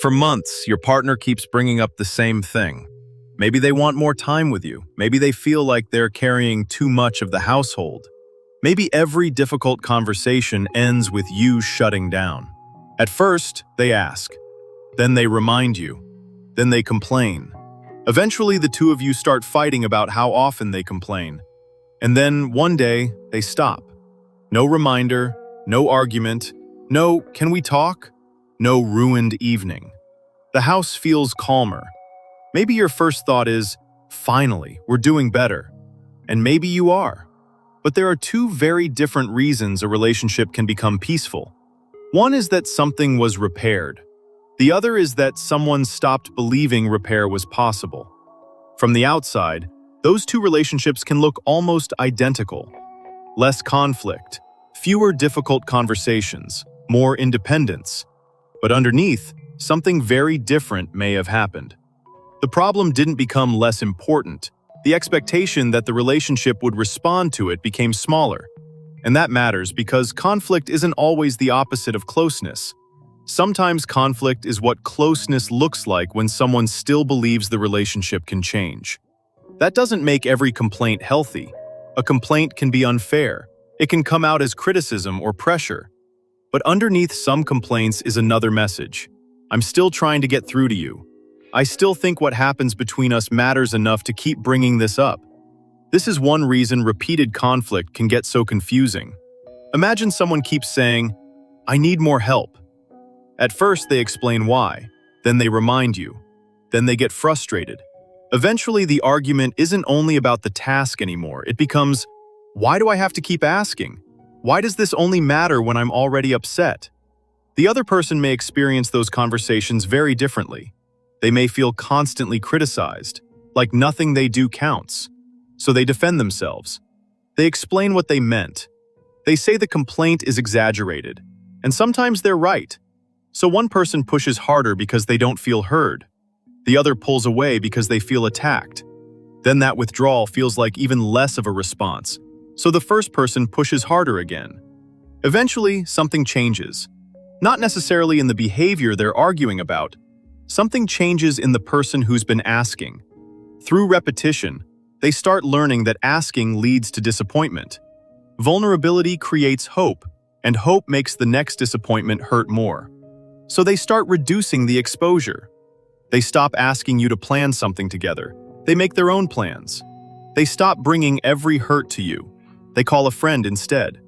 For months, your partner keeps bringing up the same thing. Maybe they want more time with you. Maybe they feel like they're carrying too much of the household. Maybe every difficult conversation ends with you shutting down. At first, they ask. Then they remind you. Then they complain. Eventually, the two of you start fighting about how often they complain. And then, one day, they stop. No reminder, no argument, no "can we talk?" No ruined evening. The house feels calmer. Maybe your first thought is, finally, we're doing better. And maybe you are. But there are two very different reasons a relationship can become peaceful. One is that something was repaired. The other is that someone stopped believing repair was possible. From the outside, those two relationships can look almost identical. Less conflict, fewer difficult conversations, more independence. But underneath, something very different may have happened. The problem didn't become less important. The expectation that the relationship would respond to it became smaller. And that matters because conflict isn't always the opposite of closeness. Sometimes conflict is what closeness looks like when someone still believes the relationship can change. That doesn't make every complaint healthy. A complaint can be unfair. It can come out as criticism or pressure. But underneath some complaints is another message. I'm still trying to get through to you. I still think what happens between us matters enough to keep bringing this up. This is one reason repeated conflict can get so confusing. Imagine someone keeps saying, "I need more help." At first, they explain why. Then they remind you. Then they get frustrated. Eventually, the argument isn't only about the task anymore. It becomes, "Why do I have to keep asking? Why does this only matter when I'm already upset?" The other person may experience those conversations very differently. They may feel constantly criticized, like nothing they do counts. So they defend themselves. They explain what they meant. They say the complaint is exaggerated. And sometimes they're right. So one person pushes harder because they don't feel heard. The other pulls away because they feel attacked. Then that withdrawal feels like even less of a response. So the first person pushes harder again. Eventually, something changes. Not necessarily in the behavior they're arguing about. Something changes in the person who's been asking. Through repetition, they start learning that asking leads to disappointment. Vulnerability creates hope, and hope makes the next disappointment hurt more. So they start reducing the exposure. They stop asking you to plan something together. They make their own plans. They stop bringing every hurt to you. They call a friend instead.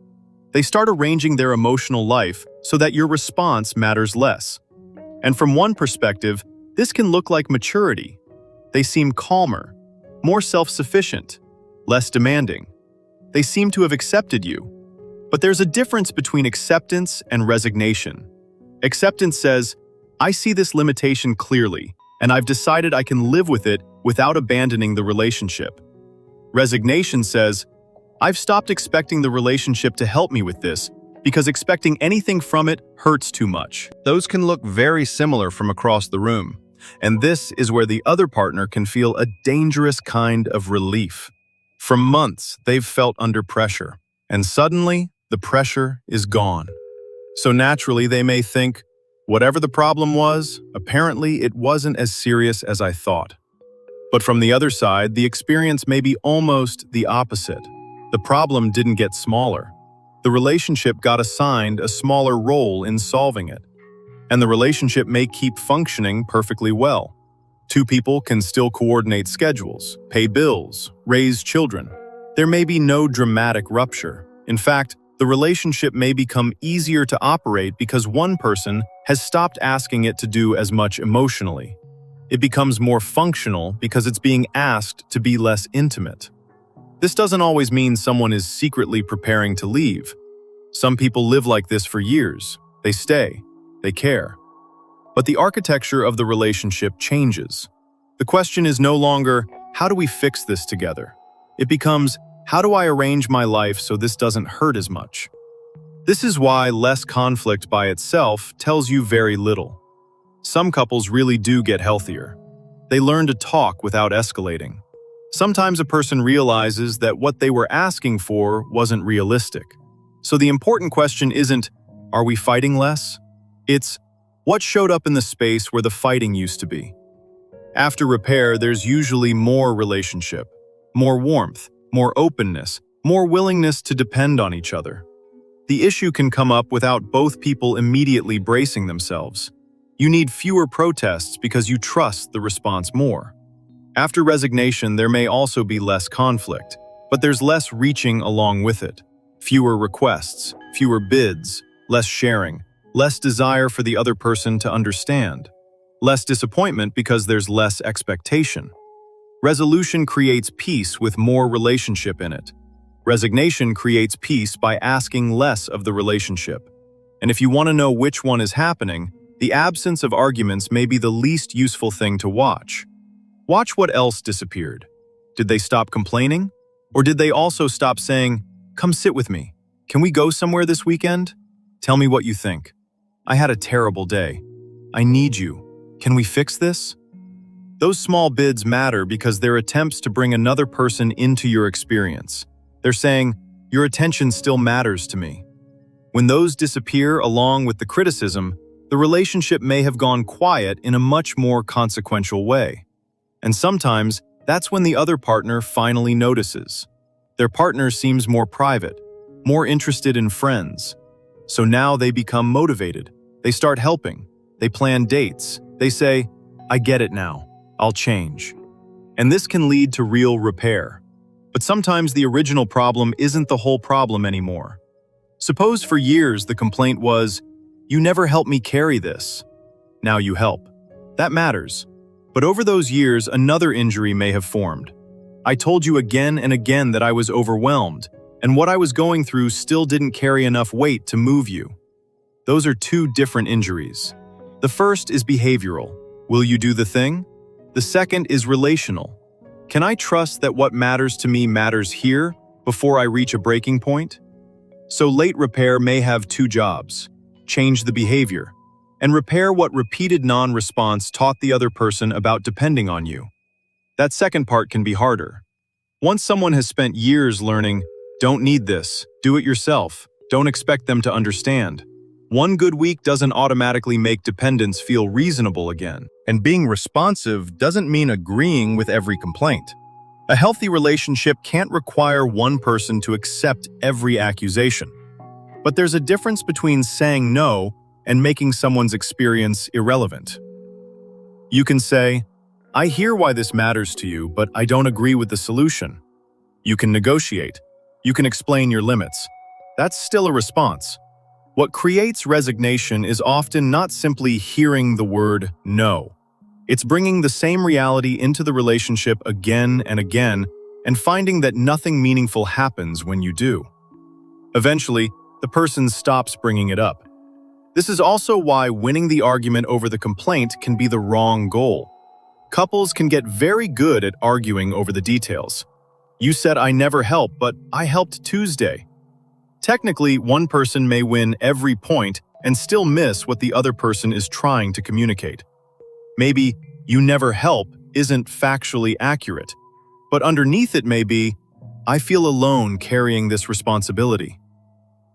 They start arranging their emotional life so that your response matters less. And from one perspective, this can look like maturity. They seem calmer, more self-sufficient, less demanding. They seem to have accepted you. But there's a difference between acceptance and resignation. Acceptance says, "I see this limitation clearly, and I've decided I can live with it without abandoning the relationship." Resignation says, "I've stopped expecting the relationship to help me with this because expecting anything from it hurts too much." Those can look very similar from across the room, and this is where the other partner can feel a dangerous kind of relief. For months, they've felt under pressure, and suddenly, the pressure is gone. So naturally, they may think, whatever the problem was, apparently it wasn't as serious as I thought. But from the other side, the experience may be almost the opposite. The problem didn't get smaller. The relationship got assigned a smaller role in solving it. And the relationship may keep functioning perfectly well. Two people can still coordinate schedules, pay bills, raise children. There may be no dramatic rupture. In fact, the relationship may become easier to operate because one person has stopped asking it to do as much emotionally. It becomes more functional because it's being asked to be less intimate. This doesn't always mean someone is secretly preparing to leave. Some people live like this for years. They stay. They care. But the architecture of the relationship changes. The question is no longer, how do we fix this together? It becomes, how do I arrange my life so this doesn't hurt as much? This is why less conflict by itself tells you very little. Some couples really do get healthier. They learn to talk without escalating. Sometimes a person realizes that what they were asking for wasn't realistic. So the important question isn't, are we fighting less? It's, What showed up in the space where the fighting used to be? After repair, there's usually more relationship, more warmth, more openness, more willingness to depend on each other. The issue can come up without both people immediately bracing themselves. You need fewer protests because you trust the response more. After resignation, there may also be less conflict, but there's less reaching along with it. Fewer requests, fewer bids, less sharing, less desire for the other person to understand, less disappointment because there's less expectation. Resolution creates peace with more relationship in it. Resignation creates peace by asking less of the relationship. And if you want to know which one is happening, the absence of arguments may be the least useful thing to watch. Watch what else disappeared. Did they stop complaining? Or did they also stop saying, "Come sit with me. Can we go somewhere this weekend? Tell me what you think. I had a terrible day. I need you. Can we fix this?" Those small bids matter because they're attempts to bring another person into your experience. They're saying, "Your attention still matters to me." When those disappear along with the criticism, the relationship may have gone quiet in a much more consequential way. And sometimes, that's when the other partner finally notices. Their partner seems more private, more interested in friends. So now they become motivated. They start helping. They plan dates. They say, "I get it now. I'll change." And this can lead to real repair. But sometimes the original problem isn't the whole problem anymore. Suppose for years the complaint was, "You never helped me carry this." Now you help. That matters. But over those years, another injury may have formed. "I told you again and again that I was overwhelmed, and what I was going through still didn't carry enough weight to move you." Those are two different injuries. The first is behavioral. Will you do the thing? The second is relational. Can I trust that what matters to me matters here before I reach a breaking point? So late repair may have two jobs: change the behavior, and repair what repeated non-response taught the other person about depending on you. That second part can be harder. Once someone has spent years learning, "Don't need this, do it yourself, don't expect them to understand," one good week doesn't automatically make dependence feel reasonable again. And being responsive doesn't mean agreeing with every complaint. A healthy relationship can't require one person to accept every accusation. But there's a difference between saying no and making someone's experience irrelevant. You can say, "I hear why this matters to you, but I don't agree with the solution." You can negotiate. You can explain your limits. That's still a response. What creates resignation is often not simply hearing the word no. It's bringing the same reality into the relationship again and again and finding that nothing meaningful happens when you do. Eventually, the person stops bringing it up. This is also why winning the argument over the complaint can be the wrong goal. Couples can get very good at arguing over the details. "You said I never help, but I helped Tuesday." Technically, one person may win every point and still miss what the other person is trying to communicate. Maybe "you never help" isn't factually accurate, but underneath it may be, "I feel alone carrying this responsibility."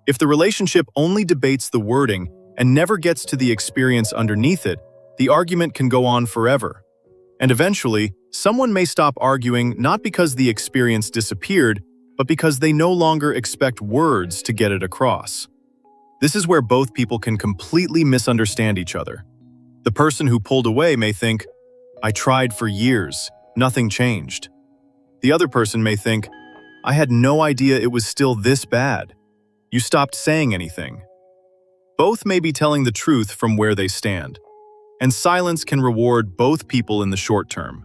If the relationship only debates the wording and never gets to the experience underneath it, the argument can go on forever. And eventually, someone may stop arguing not because the experience disappeared, but because they no longer expect words to get it across. This is where both people can completely misunderstand each other. The person who pulled away may think, "I tried for years, nothing changed." The other person may think, "I had no idea it was still this bad. You stopped saying anything." Both may be telling the truth from where they stand, and silence can reward both people in the short term.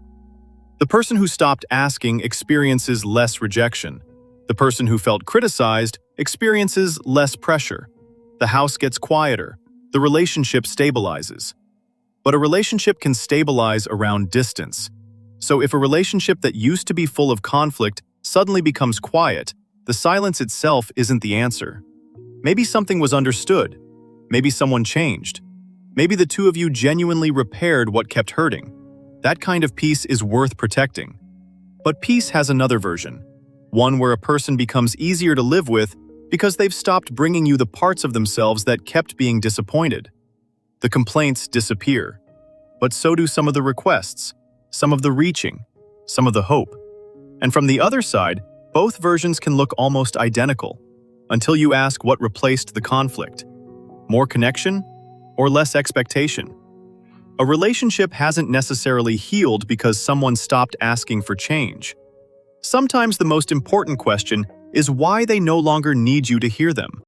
The person who stopped asking experiences less rejection. The person who felt criticized experiences less pressure. The house gets quieter. The relationship stabilizes. But a relationship can stabilize around distance. So if a relationship that used to be full of conflict suddenly becomes quiet, the silence itself isn't the answer. Maybe something was understood. Maybe someone changed. Maybe the two of you genuinely repaired what kept hurting. That kind of peace is worth protecting. But peace has another version, one where a person becomes easier to live with because they've stopped bringing you the parts of themselves that kept being disappointed. The complaints disappear, but so do some of the requests, some of the reaching, some of the hope. And from the other side, both versions can look almost identical, until you ask what replaced the conflict: more connection or less expectation? A relationship hasn't necessarily healed because someone stopped asking for change. Sometimes the most important question is why they no longer need you to hear them.